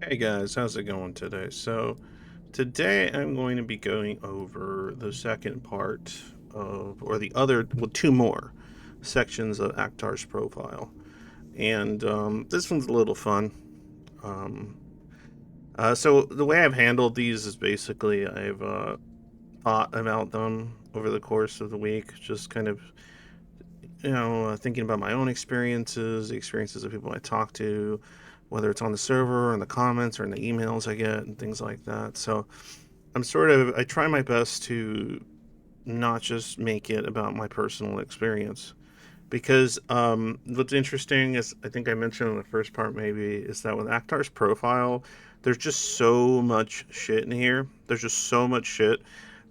Hey guys, how's it going today? So, today I'm going to be going over the second part of, or the other, well, two more sections of Akhtar's profile. And this one's a little fun. Um, so, the way I've handled these is basically I've thought about them over the course of the week, just kind of, thinking about my own experiences, the experiences of people I talk to, whether it's on the server, or in the comments, or in the emails I get, and things like that. So, I try my best to not just make it about my personal experience. Because what's interesting is, I think I mentioned in the first part maybe, is that with Akhtar's profile, there's just so much shit in here. There's just so much shit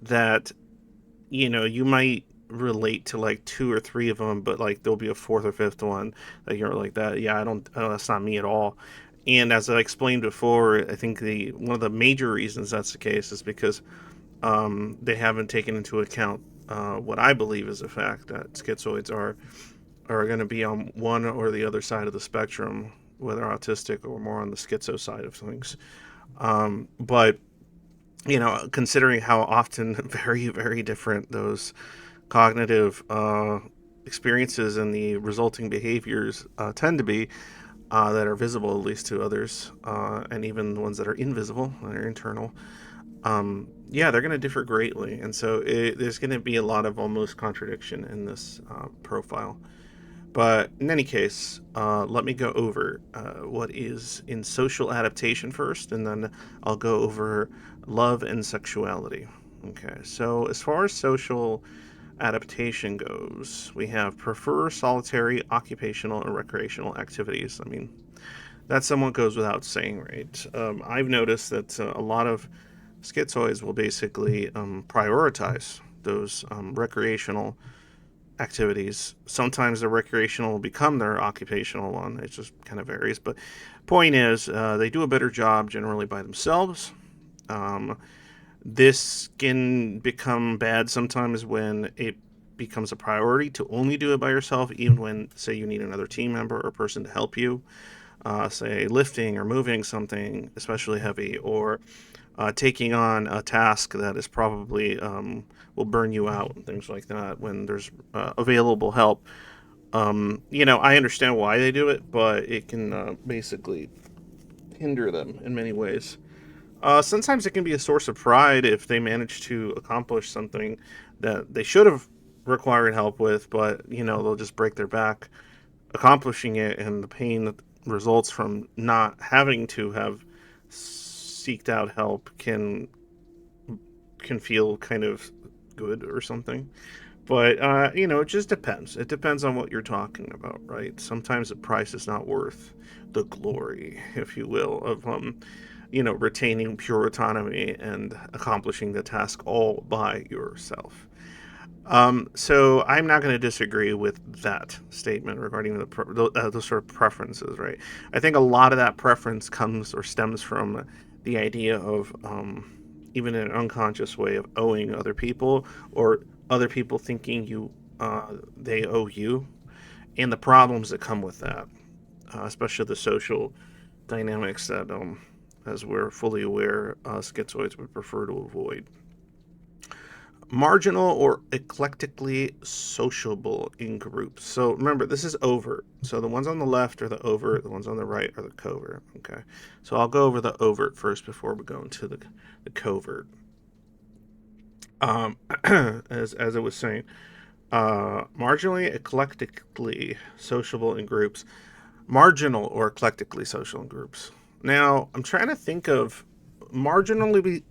that, you might relate to like two or three of them, but like there'll be a fourth or fifth one that you're like, that, yeah, that's not me at all. And as I explained before, I think the one of the major reasons that's the case is because they haven't taken into account what I believe is a fact that schizoids are going to be on one or the other side of the spectrum, whether autistic or more on the schizo side of things. But considering how often very very different those cognitive experiences and the resulting behaviors tend to be, that are visible at least to others, and even the ones that are invisible, that are internal, yeah, they're going to differ greatly, and so there's going to be a lot of almost contradiction in this profile. But in any case, let me go over what is in social adaptation first, and then I'll go over love and sexuality. Okay, so as far as social adaptation goes, we have prefer solitary, occupational, and recreational activities. I mean, that somewhat goes without saying, right? I've noticed that a lot of schizoids will basically prioritize those recreational activities. Sometimes the recreational will become their occupational one. It just kind of varies. But point is, they do a better job generally by themselves. Um, this can become bad sometimes when it becomes a priority to only do it by yourself, even when, say, you need another team member or person to help you, say, lifting or moving something especially heavy, or taking on a task that is probably will burn you out and things like that when there's available help. I understand why they do it, but it can basically hinder them in many ways. Sometimes it can be a source of pride if they manage to accomplish something that they should have required help with, but they'll just break their back accomplishing it, and the pain that results from not having to have seeked out help can feel kind of good or something. But it just depends. It depends on what you're talking about, right? Sometimes the price is not worth the glory, if you will, of retaining pure autonomy and accomplishing the task all by yourself. So I'm not going to disagree with that statement regarding the sort of preferences, right? I think a lot of that preference comes or stems from the idea of, even in an unconscious way, of owing other people, or other people thinking they owe you, and the problems that come with that, especially the social dynamics that, as we're fully aware, schizoids would prefer to avoid. Marginal or eclectically sociable in groups. So remember, this is overt. So the ones on the left are the overt, the ones on the right are the covert. Okay. So I'll go over the overt first before we go into the covert. As I was saying, marginally eclectically sociable in groups. Marginal or eclectically social in groups. Now, I'm trying to think of marginally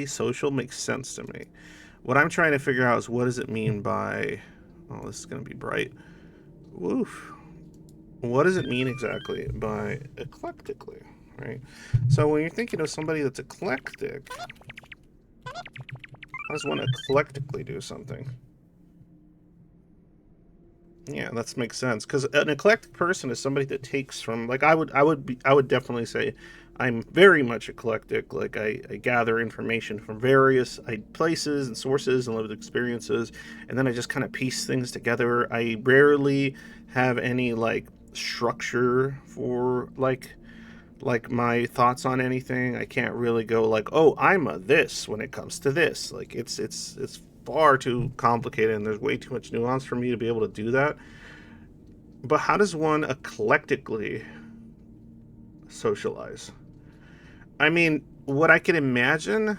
social makes sense to me. What I'm trying to figure out is, what does it mean by, oh, this is going to be bright. Woof. What does it mean exactly by eclectically, right? So when you're thinking of somebody that's eclectic, how does one eclectically do something? Yeah, that makes sense, because an eclectic person is somebody that takes from, like, I would definitely say I'm very much eclectic. Like, I gather information from various places and sources and lived experiences, and then I just kind of piece things together. I rarely have any like structure for like like my thoughts on anything. I can't really go like, oh, I'm a this when it comes to this. Like it's far too complicated, and there's way too much nuance for me to be able to do that. But how does one eclectically socialize? I mean, what I can imagine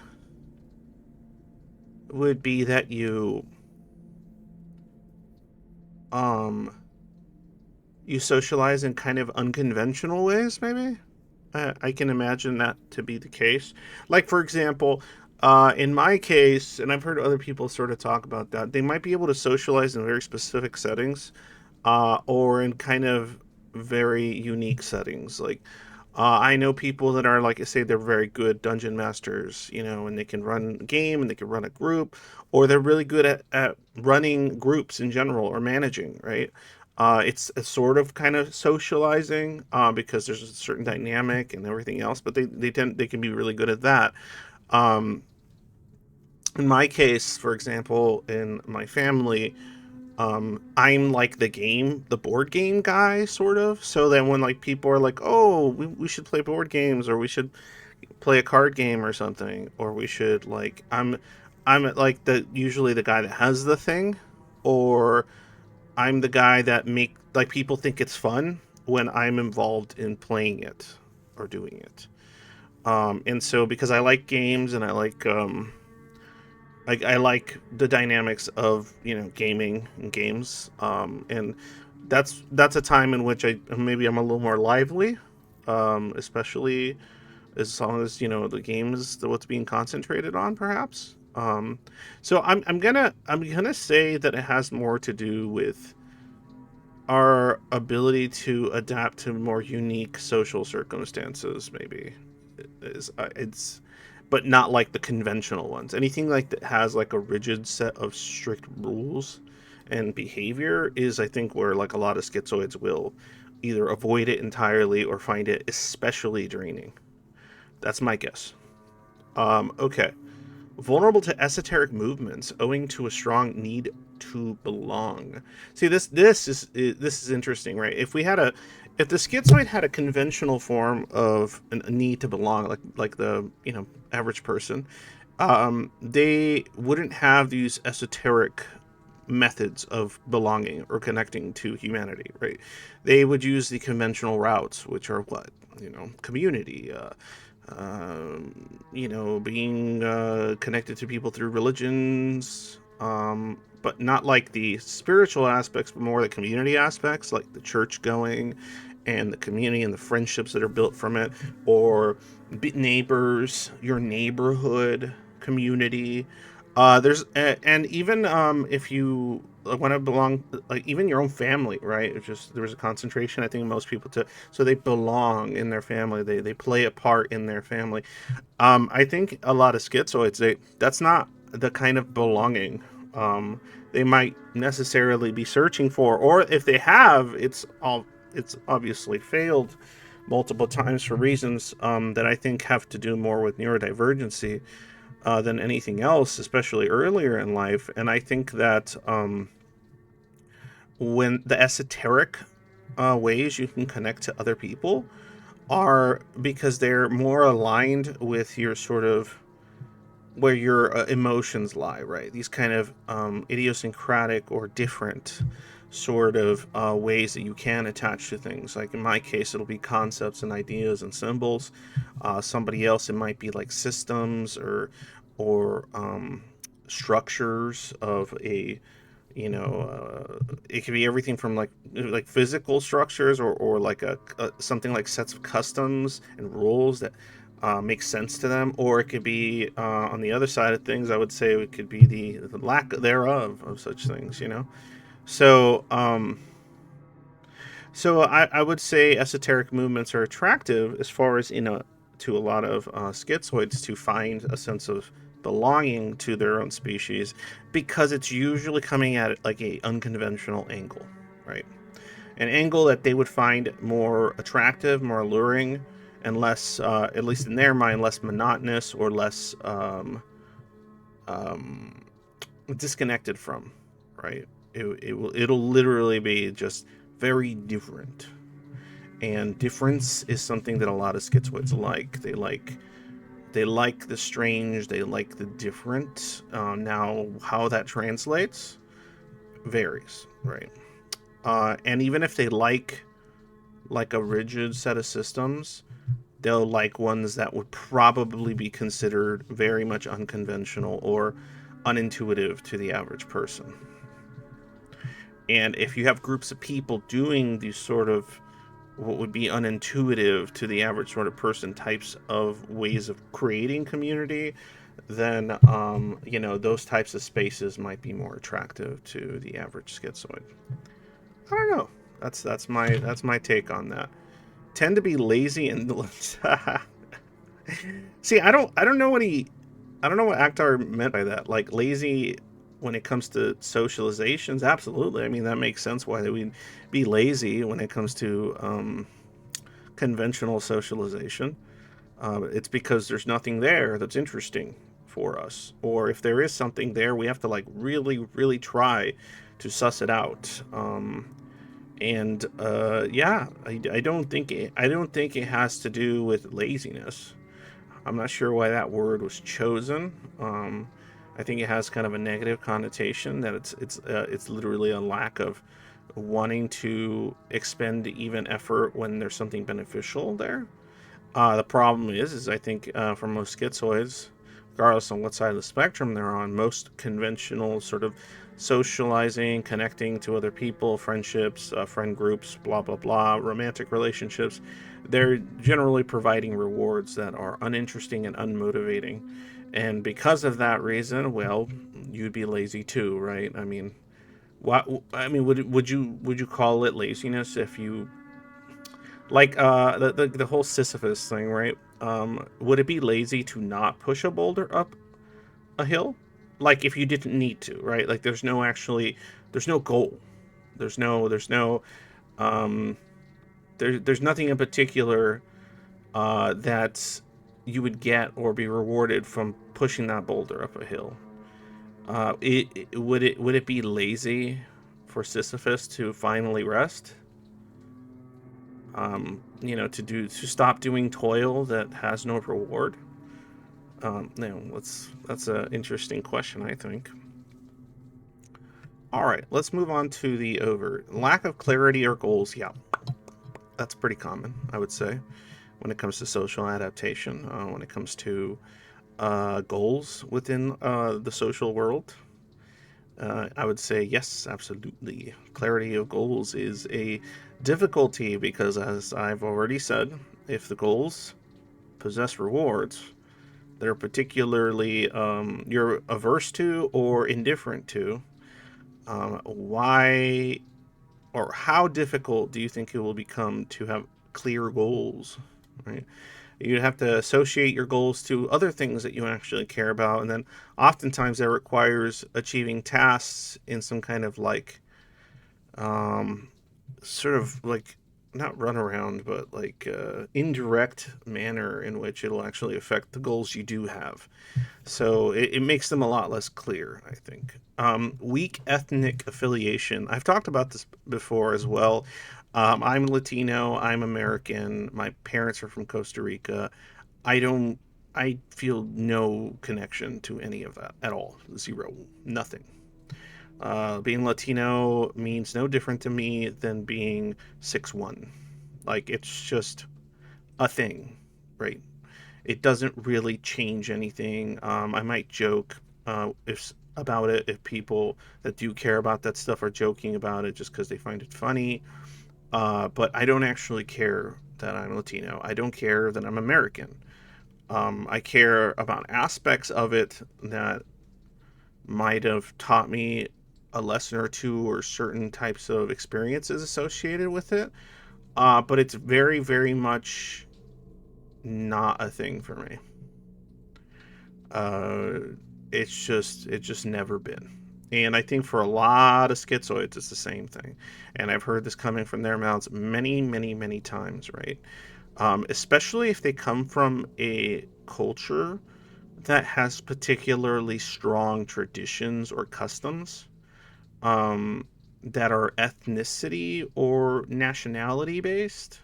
would be that um you socialize in kind of unconventional ways, maybe. I can imagine that to be the case. Like, for example, in my case, and I've heard other people sort of talk about that, they might be able to socialize in very specific settings, or in kind of very unique settings. Like, I know people that are, like I say, they're very good dungeon masters, and they can run a game and they can run a group, or they're really good at running groups in general or managing, right? It's a sort of kind of socializing, because there's a certain dynamic and everything else, but they can be really good at that. Um, in my case, for example, in my family, I'm like the board game guy, sort of. So that when like people are like, oh, we should play board games, or we should play a card game or something, or we should like, I'm like the usually the guy that has the thing, or I'm the guy that make like people think it's fun when I'm involved in playing it or doing it. And so because I like games and I like the dynamics of gaming and games, and that's a time in which I maybe I'm a little more lively, especially as long as the game is what's being concentrated on, perhaps. So I'm gonna say that it has more to do with our ability to adapt to more unique social circumstances, maybe. It's but not like the conventional ones. Anything like that has like a rigid set of strict rules and behavior is, I think, where like a lot of schizoids will either avoid it entirely or find it especially draining. That's my guess. Okay. Vulnerable to esoteric movements owing to a strong need to belong. See, this is interesting, right? If the schizoid had a conventional form of a need to belong, like the average person, they wouldn't have these esoteric methods of belonging or connecting to humanity, right? They would use the conventional routes, which are what community, being connected to people through religions, but not like the spiritual aspects, but more the community aspects, like the church going and the community and the friendships that are built from it, or neighbors, your neighborhood community. And even if you want to belong, like even your own family, right? It's just there's a concentration. I think most people to so they belong in their family. They play a part in their family. I think a lot of schizoids that's not the kind of belonging they might necessarily be searching for, or if they have, it's obviously failed multiple times for reasons that I think have to do more with neurodivergency than anything else, especially earlier in life. And I think that when the esoteric ways you can connect to other people are because they're more aligned with your sort of where your emotions lie, right? These kind of idiosyncratic or different sort of ways that you can attach to things. Like in my case, it'll be concepts and ideas and symbols. Somebody else, it might be like systems or structures of a it could be everything from like physical structures or like a something like sets of customs and rules that make sense to them, or it could be on the other side of things. I would say it could be the lack thereof of such things, so I would say esoteric movements are attractive as far as to a lot of schizoids to find a sense of belonging to their own species, because it's usually coming at it like a unconventional angle, right? An angle that they would find more attractive, more alluring, and less, at least in their mind, less monotonous or less um, disconnected from, right? It'll literally be just very different. And difference is something that a lot of schizoids like. They like the strange. They like the different. Now, how that translates varies, right? And even if they like a rigid set of systems, they'll like ones that would probably be considered very much unconventional or unintuitive to the average person. And if you have groups of people doing these sort of what would be unintuitive to the average sort of person types of ways of creating community, then those types of spaces might be more attractive to the average schizoid. I don't know. That's my take on that. Tend to be lazy and see. I don't know what Akhtar meant by that. Like lazy when it comes to socializations. Absolutely. I mean that makes sense why they would be lazy when it comes to conventional socialization. It's because there's nothing there that's interesting for us, or if there is something there, we have to like really, really try to suss it out. And yeah, I don't think it has to do with laziness. I'm not sure why that word was chosen. I think it has kind of a negative connotation that it's literally a lack of wanting to expend even effort when there's something beneficial there. The problem is I think for most schizoids, regardless on what side of the spectrum they're on, most conventional sort of socializing, connecting to other people, friendships, friend groups, blah blah blah, romantic relationships, they're generally providing rewards that are uninteresting and unmotivating. And because of that reason, well, you'd be lazy too, right? I mean, what? I mean, would you call it laziness if you like the whole Sisyphus thing, right? Would it be lazy to not push a boulder up a hill? Like if you didn't need to, right? Like there's no goal. There's no um there's nothing in particular that you would get or be rewarded from pushing that boulder up a hill. Would it be lazy for Sisyphus to finally rest? To stop doing toil that has no reward. That's an interesting question, I think. All right, let's move on to the over lack of clarity or goals. Yeah, that's pretty common, I would say, when it comes to social adaptation. When it comes to goals within the social world, I would say yes, absolutely. Clarity of goals is a difficulty because, as I've already said, if the goals possess rewards, they're particularly you're averse to or indifferent to, why or how difficult do you think it will become to have clear goals, right? You have to associate your goals to other things that you actually care about, and then oftentimes that requires achieving tasks in some kind of like um, sort of like not run around, but like indirect manner in which it'll actually affect the goals you do have. So it makes them a lot less clear, I think. Weak ethnic affiliation. I've talked about this before as well. I'm Latino. I'm American. My parents are from Costa Rica. I don't. I feel no connection to any of that at all. Zero. Nothing. Being Latino means no different to me than being 6'1". Like it's just a thing, right? It doesn't really change anything. I might joke if about it if people that do care about that stuff are joking about it just because they find it funny. But I don't actually care that I'm Latino. I don't care that I'm American. I care about aspects of it that might have taught me a lesson or two or certain types of experiences associated with it. But it's very, very much not a thing for me. Uh, it's just never been. And I think for a lot of schizoids, it's the same thing. And I've heard this coming from their mouths many, many, many times, right? Especially if they come from a culture that has particularly strong traditions or customs that are ethnicity or nationality based.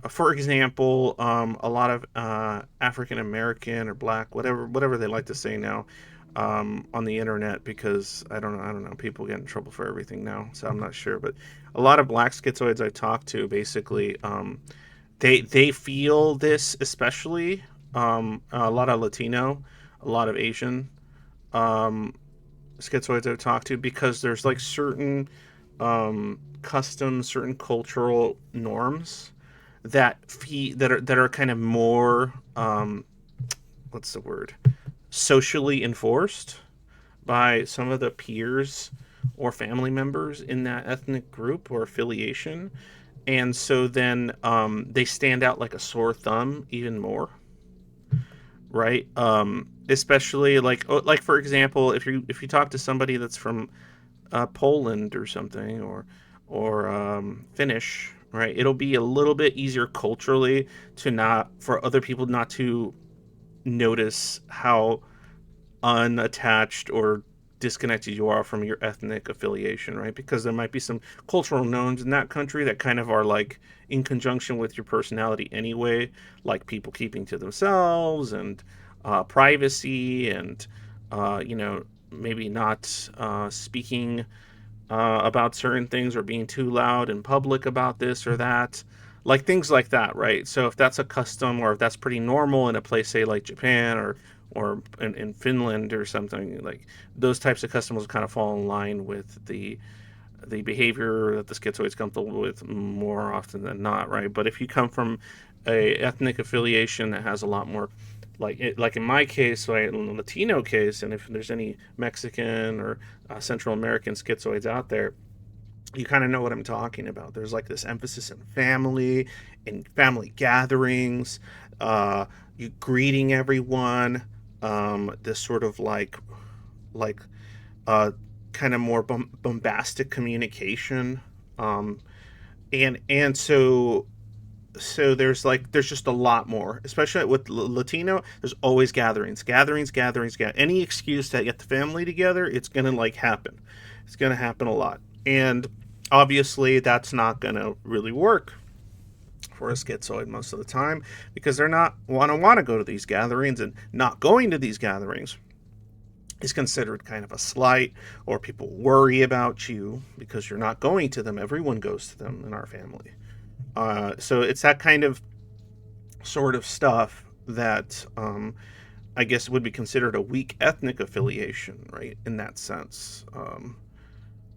For example, a lot of African American or Black, whatever they like to say now, on the internet, because I don't know, people get in trouble for everything now, so I'm not sure. But a lot of Black schizoids I talk to, basically, they feel this, especially a lot of Latino, a lot of Asian um, schizoids I've talked to, because there's like certain customs, certain cultural norms that are kind of more what's the word, socially enforced by some of the peers or family members in that ethnic group or affiliation, and so then they stand out like a sore thumb even more, right? Especially like for example, if you talk to somebody that's from Poland or something, or Finnish, right? It'll be a little bit easier culturally to not for other people not to notice how unattached or disconnected you are from your ethnic affiliation, right? Because there might be some cultural norms in that country that kind of are like in conjunction with your personality anyway, like people keeping to themselves, and privacy, and maybe not speaking about certain things, or being too loud in public about this or that, like things like that, right? So if that's a custom, or if that's pretty normal in a place, say like Japan, or in Finland or something, like those types of customs kind of fall in line with the behavior that the schizoids comfortable with more often than not, right? But if you come from a ethnic affiliation that has a lot more, like in my case, right, in the Latino case, and if there's any Mexican or Central American schizoids out there, you kind of know what I'm talking about. There's like this emphasis in family, in family gatherings, you greeting everyone, this sort of like uh, kind of more bombastic communication, um, and so there's just a lot more, especially with Latino. There's always gatherings. Any excuse to get the family together, it's gonna like happen. It's gonna happen a lot, and obviously that's not gonna really work for a schizoid most of the time, because they're not want to go to these gatherings, and not going to these gatherings is considered kind of a slight, or people worry about you because you're not going to them. Everyone goes to them in our family. So it's that kind of sort of stuff that I guess would be considered a weak ethnic affiliation, right? In that sense.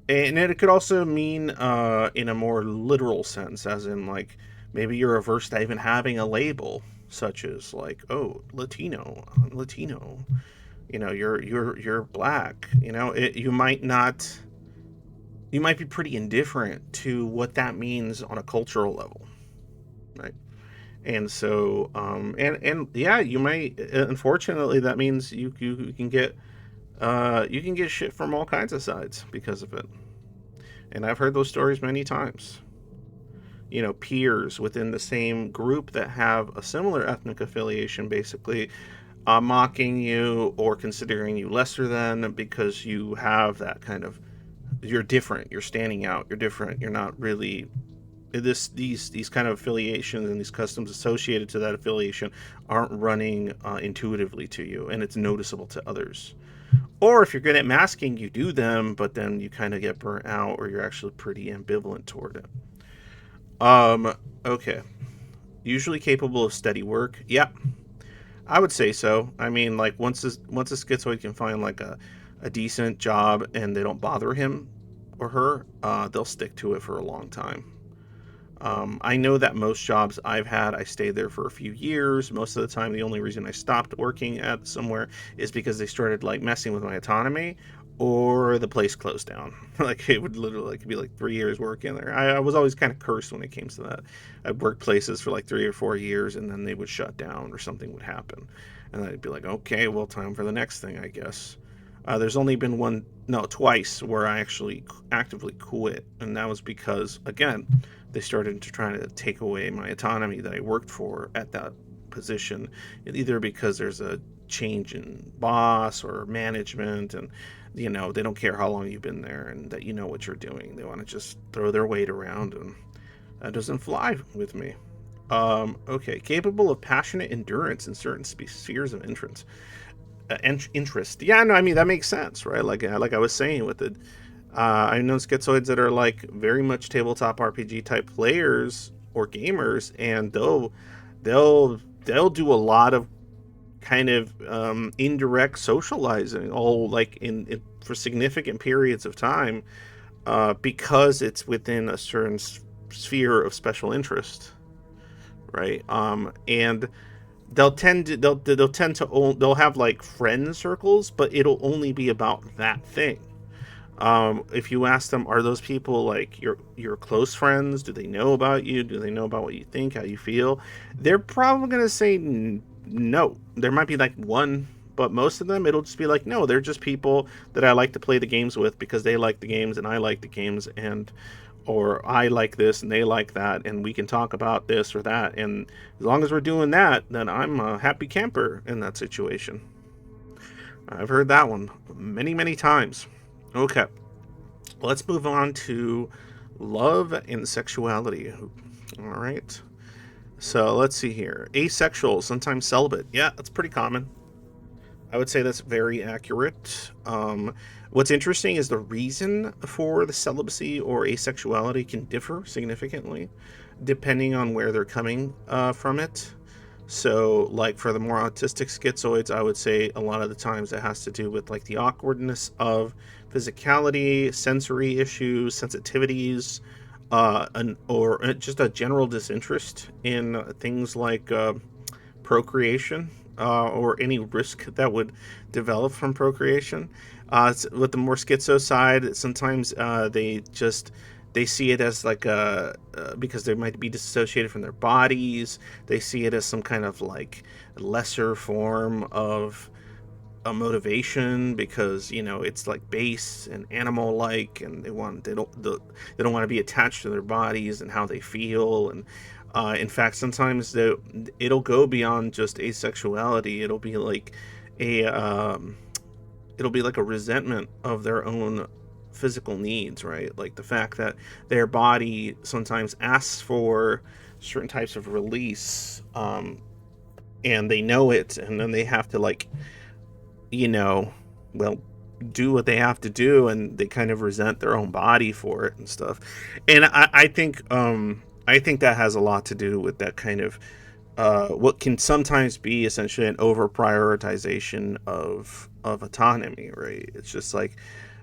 And it could also mean in a more literal sense, as in like maybe you're averse to even having a label, such as like, oh, Latino, I'm Latino. You're black. You might be pretty indifferent to what that means on a cultural level, right? And so and yeah, you might, unfortunately, that means you can get shit from all kinds of sides because of it. And I've heard those stories many times. Peers within the same group that have a similar ethnic affiliation, basically mocking you or considering you lesser than, because you have that kind of, you're different, you're standing out, you're different, you're not really these kind of affiliations and these customs associated to that affiliation aren't running intuitively to you, and it's noticeable to others. Or if you're good at masking, you do them, but then you kind of get burnt out, or you're actually pretty ambivalent toward it. Okay. Usually capable of steady work. Yep, I would say so. I mean, like once a schizoid can find like a decent job and they don't bother him or her, they'll stick to it for a long time. I know that most jobs I've had, I stayed there for a few years. Most of the time, the only reason I stopped working at somewhere is because they started like messing with my autonomy, or the place closed down. Like it would literally like be like 3 years working there. I was always kind of cursed when it came to that. I'd work places for like 3 or 4 years, and then they would shut down or something would happen, and I'd be like, okay, well, time for the next thing, I guess. There's only been twice where I actually actively quit, and that was because, again, they started to try to take away my autonomy that I worked for at that position, either because there's a change in boss or management, and they don't care how long you've been there and that what you're doing. They want to just throw their weight around, and that doesn't fly with me. Okay, capable of passionate endurance in certain spheres of interest. Yeah, no, I mean that makes sense, right? Like I was saying with the, I know schizoids that are like very much tabletop RPG type players or gamers, and they'll do a lot of kind of indirect socializing, all like in for significant periods of time, because it's within a certain sphere of special interest, right? And they'll tend to they'll have like friend circles, but it'll only be about that thing. If you ask them, are those people like your close friends? Do they know about you? Do they know about what you think, how you feel? They're probably gonna say no. There might be like one, but most of them it'll just be like no. They're just people that I like to play the games with because they like the games and I like the games, and or I like this and they like that, and we can talk about this or that. And as long as we're doing that, then I'm a happy camper in that situation. I've heard that one many, many times. Okay, let's move on to love and sexuality. All right. So let's see here. Asexual, sometimes celibate. Yeah, that's pretty common. I would say that's very accurate. What's interesting is the reason for the celibacy or asexuality can differ significantly depending on where they're coming from it. So, like for the more autistic schizoids, I would say a lot of the times it has to do with like the awkwardness of physicality, sensory issues, sensitivities, or just a general disinterest in things like procreation, or any risk that would develop from procreation. With the more schizo side, sometimes they see it as like a because they might be disassociated from their bodies. They see it as some kind of like lesser form of a motivation because it's like base and animal like, and they don't want to be attached to their bodies and how they feel. And in fact, sometimes it'll go beyond just asexuality. A it'll be like a resentment of their own physical needs, right? Like the fact that their body sometimes asks for certain types of release, and they know it, and then they have to like, you know, well, do what they have to do, and they kind of resent their own body for it and stuff. And I think that has a lot to do with that kind of what can sometimes be essentially an over prioritization of autonomy, right? It's just like,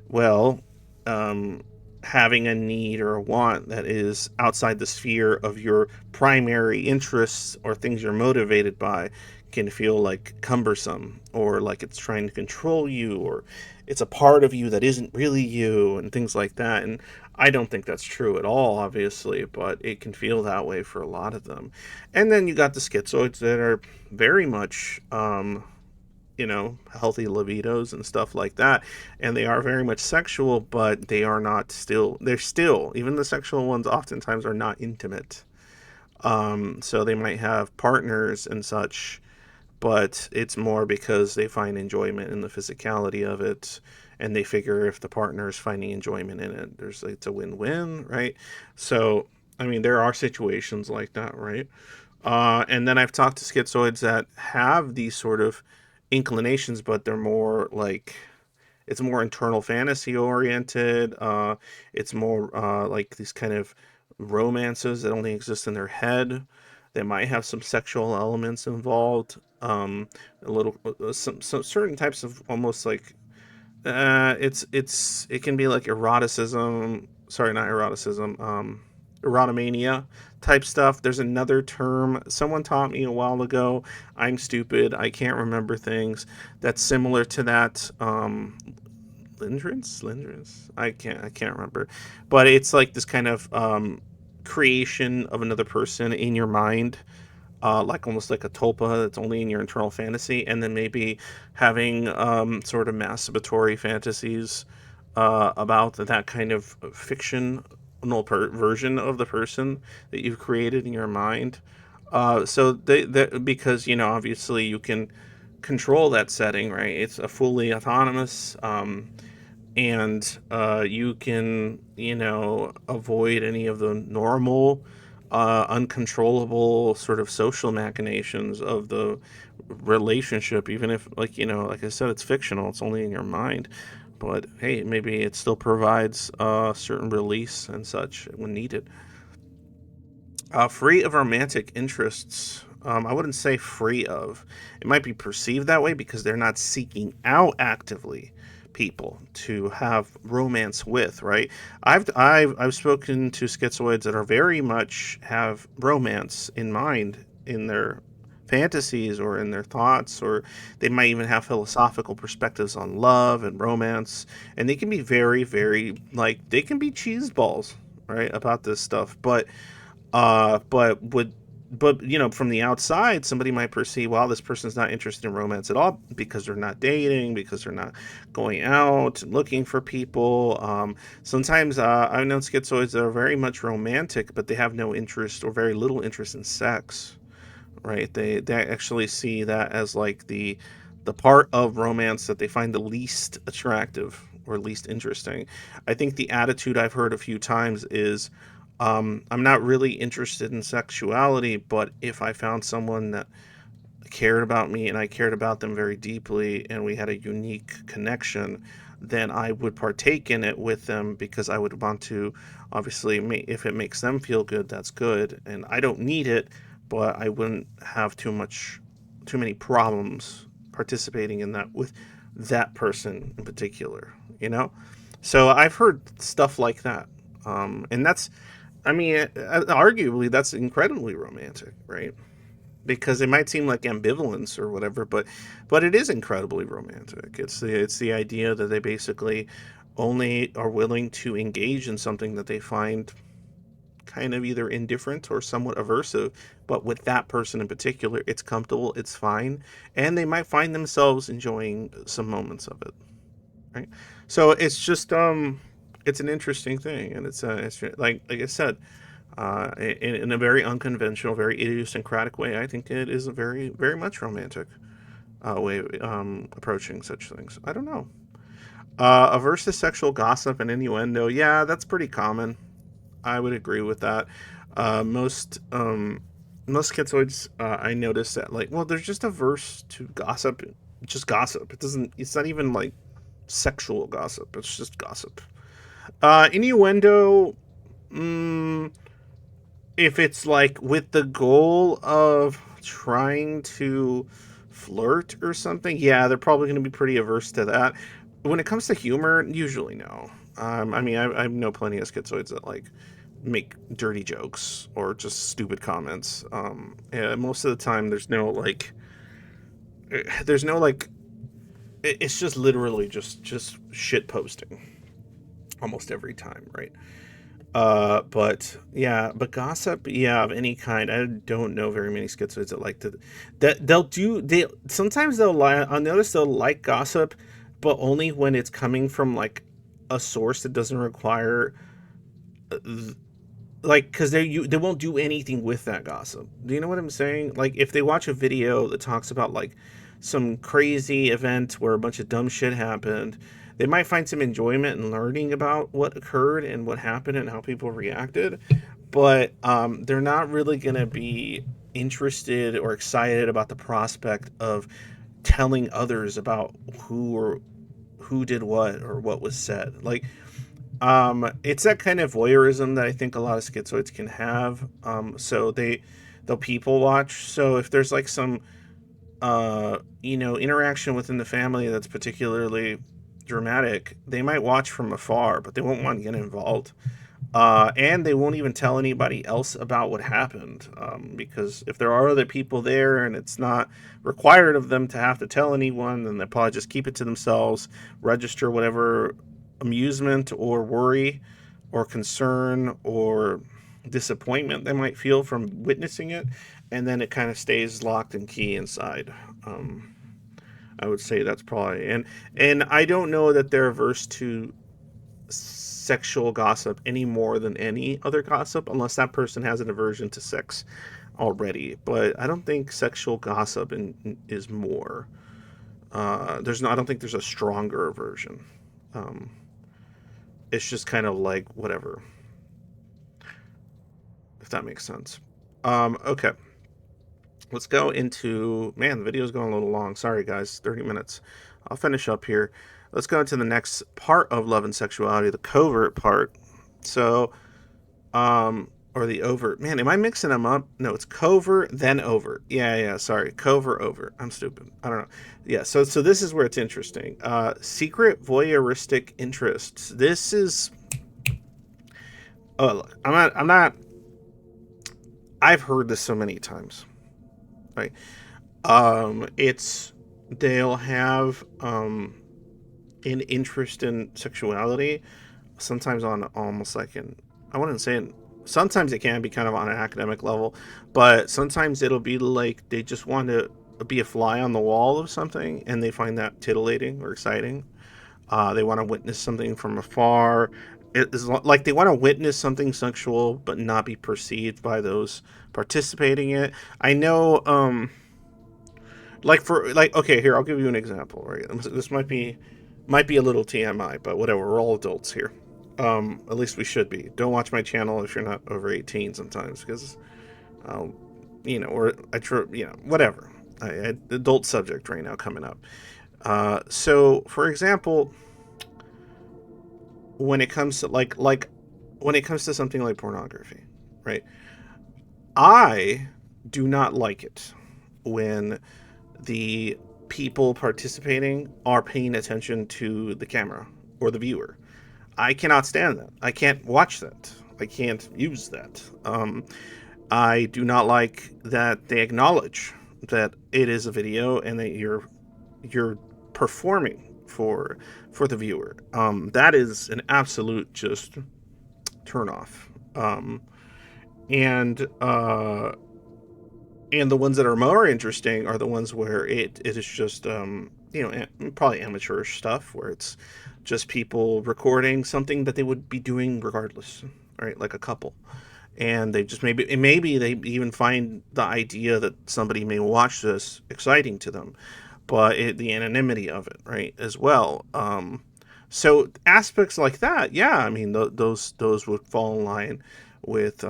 well, um, having a need or a want that is outside the sphere of your primary interests or things you're motivated by can feel like cumbersome, or like it's trying to control you, or it's a part of you that isn't really you, and things like that. And I don't think that's true at all, obviously, but it can feel that way for a lot of them. And then you got the schizoids that are very much healthy libidos and stuff like that. And they are very much sexual, but they're still, even the sexual ones oftentimes are not intimate. So they might have partners and such, but it's more because they find enjoyment in the physicality of it. And they figure if the partner is finding enjoyment in it, it's a win-win, right? So, I mean, there are situations like that, right? And then I've talked to schizoids that have these sort of inclinations, but they're more like it's more internal fantasy oriented. It's more like these kind of romances that only exist in their head. They might have some sexual elements involved. A little, some certain types of almost like it can be like eroticism. Sorry, not eroticism. Erotomania type stuff. There's another term someone taught me a while ago. I'm stupid. I can't remember things. That's similar to that. Lindrance. I can't remember, but it's like this kind of creation of another person in your mind, like almost like a tulpa that's only in your internal fantasy, and then maybe having sort of masturbatory fantasies about that kind of fictional version of the person that you've created in your mind. So because obviously you can control that setting, right? It's a fully autonomous. And you can avoid any of the normal uncontrollable sort of social machinations of the relationship, even if, like, like I said, it's fictional, it's only in your mind. But hey, maybe it still provides a certain release and such when needed. Free of romantic interests. I wouldn't say free of. It might be perceived that way because they're not seeking out actively people to have romance with, right? I've spoken to schizoids that are very much have romance in mind in their fantasies or in their thoughts, or they might even have philosophical perspectives on love and romance, and they can be very, very, like, they can be cheese balls, right, about this stuff. But would but from the outside, somebody might perceive, well, this person's not interested in romance at all because they're not dating, because they're not going out and looking for people. Sometimes I've known schizoids that are very much romantic, but they have no interest or very little interest in sex. Right? They actually see that as like the part of romance that they find the least attractive or least interesting. I think the attitude I've heard a few times is, I'm not really interested in sexuality, but if I found someone that cared about me and I cared about them very deeply and we had a unique connection, then I would partake in it with them because I would want to, obviously, if it makes them feel good, that's good. And I don't need it, but I wouldn't have too many problems participating in that with that person in particular, you know? So I've heard stuff like that. And that's, I mean, arguably, that's incredibly romantic, right? Because it might seem like ambivalence or whatever, but it is incredibly romantic. It's the idea that they basically only are willing to engage in something that they find kind of either indifferent or somewhat aversive, but with that person in particular, it's comfortable, it's fine, and they might find themselves enjoying some moments of it, right? So it's just it's an interesting thing, and it's like I said, in a very unconventional, very idiosyncratic way. I think it is a very, very much romantic way of approaching such things. I don't know. Averse to sexual gossip and innuendo. Yeah, that's pretty common. I would agree with that. Most schizoids, I notice that, like, well, they're just averse to gossip. Just gossip. It doesn't. It's not even like sexual gossip. It's just gossip. Innuendo. Mm, if it's like with the goal of trying to flirt or something, yeah, they're probably going to be pretty averse to that. When it comes to humor, usually no. I mean, I know plenty of schizoids that like make dirty jokes or just stupid comments. Yeah, most of the time, there's no like, it's just literally just shit posting almost every time, right? But yeah, but gossip, yeah, of any kind. I don't know very many schizoids that like to, that they sometimes they'll lie. I notice they'll like gossip, but only when it's coming from like a source that doesn't require, like, because they won't do anything with that gossip. Do you know what I'm saying? Like, if they watch a video that talks about like some crazy event where a bunch of dumb shit happened, they might find some enjoyment in learning about what occurred and what happened and how people reacted, but they're not really gonna be interested or excited about the prospect of telling others about who did what or what was said. Like, it's that kind of voyeurism that I think a lot of schizoids can have. So they'll people watch. So if there's like some interaction within the family that's particularly dramatic, they might watch from afar, but they won't want to get involved. And they won't even tell anybody else about what happened, because if there are other people there and it's not required of them to have to tell anyone, then they'll probably just keep it to themselves, register whatever amusement or worry or concern or disappointment they might feel from witnessing it, and then it kind of stays locked and key inside. Um, I would say that's probably, and I don't know that they're averse to sexual gossip any more than any other gossip, unless that person has an aversion to sex already. But I don't think sexual gossip is more. There's not. I don't think there's a stronger aversion. It's just kind of like whatever. that makes sense. Okay. Let's go into, man, the video's going a little long. Sorry, guys, 30 minutes. I'll finish up here. Let's go into the next part of love and sexuality, the covert part. So, or the overt. Man, am I mixing them up? No, it's covert, then overt. Yeah, sorry. Covert, overt. I'm stupid. I don't know. Yeah, so this is where it's interesting. Secret voyeuristic interests. This is, oh, look, I'm not, I've heard this so many times, right? It's, they'll have, an interest in sexuality, sometimes on almost like an, I wouldn't say an, sometimes it can be kind of on an academic level, but sometimes it'll be like they just want to be a fly on the wall of something and they find that titillating or exciting. They want to witness something from afar. It is like they want to witness something sexual but not be perceived by those participating in it. I know, like for like, okay, here I'll give you an example. Right, this might be a little TMI, but whatever. We're all adults here. At least we should be. Don't watch my channel if you're not over 18 sometimes, because I'll, or whatever. Adult subject right now coming up. So for example, when it comes to when it comes to something like pornography, right? I do not like it when the people participating are paying attention to the camera or the viewer. I cannot stand that. I can't watch that. I can't use that. I do not like that they acknowledge that it is a video and that you're performing for the viewer. That is an absolute just turn off. And the ones that are more interesting are the ones where it is just probably amateurish stuff where it's just people recording something that they would be doing regardless, right? Like a couple, and they just maybe they even find the idea that somebody may watch this exciting to them, but the anonymity of it, right, as well. So aspects like that, yeah, I mean those would fall in line with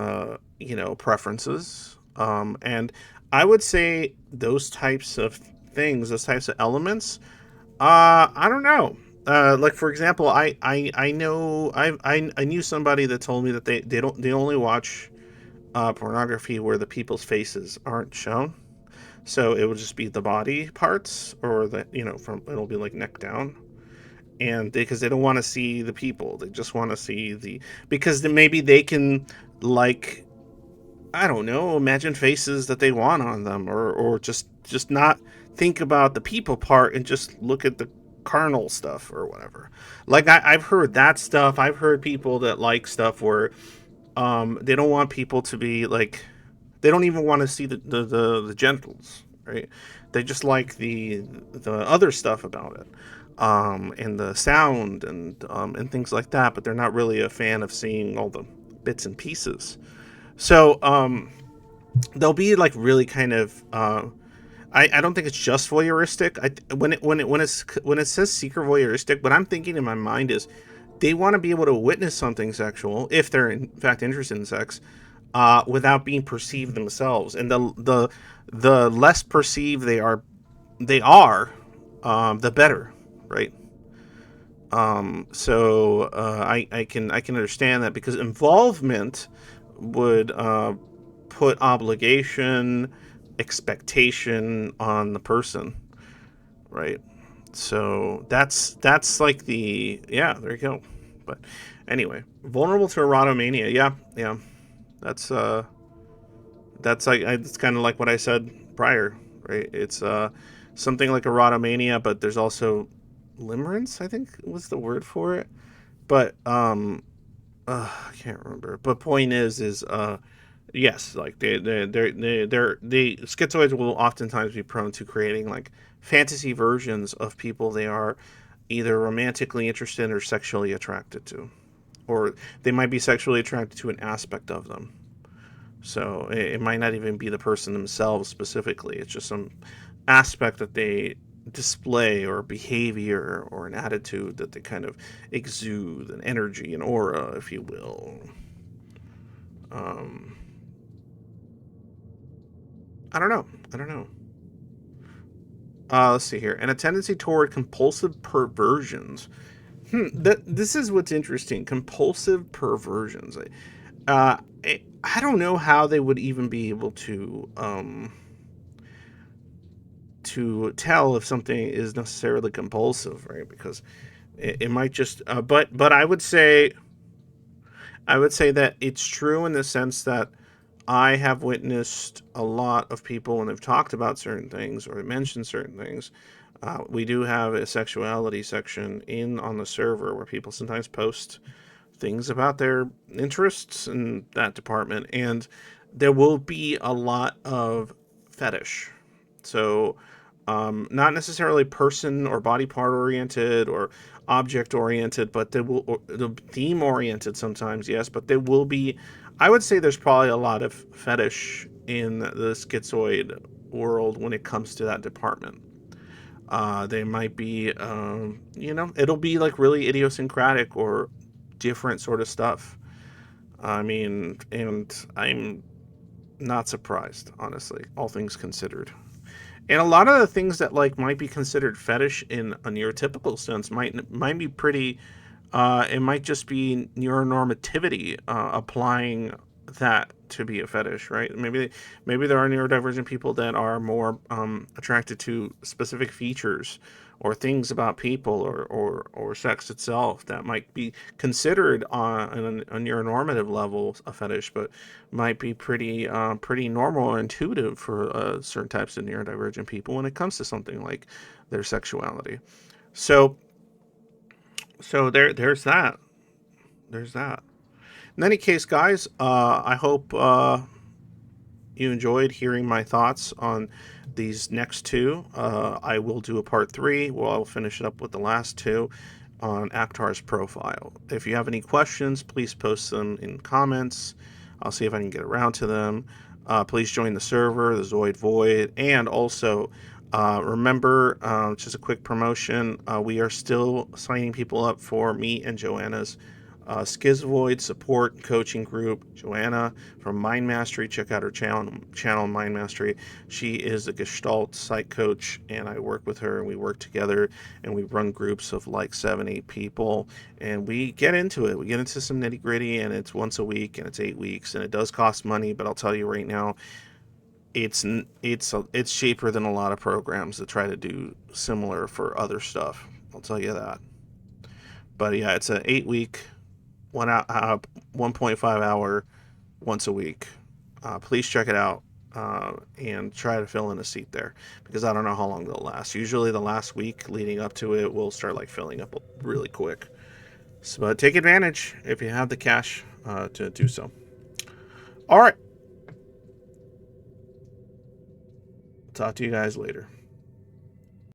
preferences, and I would say those types of things, those types of elements. I don't know. Like for example, I know I knew somebody that told me that they only watch pornography where the people's faces aren't shown. So it would just be the body parts, or the from it'll be like neck down, and because they don't want to see the people, they just want to see because then maybe they can, like, I don't know, imagine faces that they want on them, or just not think about the people part and just look at the carnal stuff or whatever. Like I've heard that stuff. I've heard people that like stuff where they don't want people to be like, they don't even want to see the genitals, right? They just like the other stuff about it, and the sound and things like that. But they're not really a fan of seeing all the bits and pieces. So they'll be like really kind of. I don't think it's just voyeuristic. When it says secret voyeuristic, what I'm thinking in my mind is they want to be able to witness something sexual if they're in fact interested in sex, without being perceived themselves. And the less perceived they are, the better, right? So I can understand that, because involvement would put obligation, expectation on the person, right? So that's like yeah, there you go. But anyway, vulnerable to erotomania, yeah, that's like it's kind of like what I said prior, right? It's something like erotomania, but there's also limerence, I think was the word for it. But I can't remember. But point is yes, like they schizoids will oftentimes be prone to creating like fantasy versions of people they are either romantically interested in or sexually attracted to, or they might be sexually attracted to an aspect of them. So it might not even be the person themselves specifically. It's just some aspect that they display, or behavior, or an attitude that they kind of exude, an energy, an aura, if you will. Um, I don't know. I don't know. Let's see here. And a tendency toward compulsive perversions. This is what's interesting. Compulsive perversions. Uh, I don't know how they would even be able to tell if something is necessarily compulsive, right? Because it might just. But I would say that it's true in the sense that I have witnessed a lot of people when they've talked about certain things or mentioned certain things. We do have a sexuality section in on the server where people sometimes post things about their interests in that department, and there will be a lot of fetish. So, not necessarily person or body part oriented or object oriented, but they will the theme oriented sometimes, yes. But there will be. I would say there's probably a lot of fetish in the schizoid world when it comes to that department. They might be, it'll be like really idiosyncratic or different sort of stuff. I mean, and I'm not surprised, honestly, all things considered. And a lot of the things that like might be considered fetish in a neurotypical sense might be pretty. It might just be neuronormativity applying that to be a fetish, right? Maybe there are neurodivergent people that are more attracted to specific features or things about people or sex itself that might be considered on a neuronormative level a fetish, but might be pretty normal or intuitive for certain types of neurodivergent people when it comes to something like their sexuality. So there's that. There's that. In any case, guys, I hope you enjoyed hearing my thoughts on these next two. I will do a part three. Well, I'll finish it up with the last two on Akhtar's profile. If you have any questions, please post them in comments. I'll see if I can get around to them. Please join the server, the Zoid Void, and also remember, just a quick promotion, we are still signing people up for me and Joanna's Schizoid support coaching group. Joanna from Mind Mastery, check out her channel Mind Mastery. She is a Gestalt psych coach, and I work with her, and we work together, and we run groups of like 7-8 people, and we get into it. We get into some nitty gritty, and it's once a week, and it's 8 weeks, and it does cost money. But I'll tell you right now, it's cheaper than a lot of programs that try to do similar for other stuff. I'll tell you that. But yeah, it's an 8 week 1.5 hour once a week. Please check it out and try to fill in a seat there because I don't know how long they'll last. Usually, the last week leading up to it will start like filling up really quick. So, but take advantage if you have the cash to do so. All right. Talk to you guys later.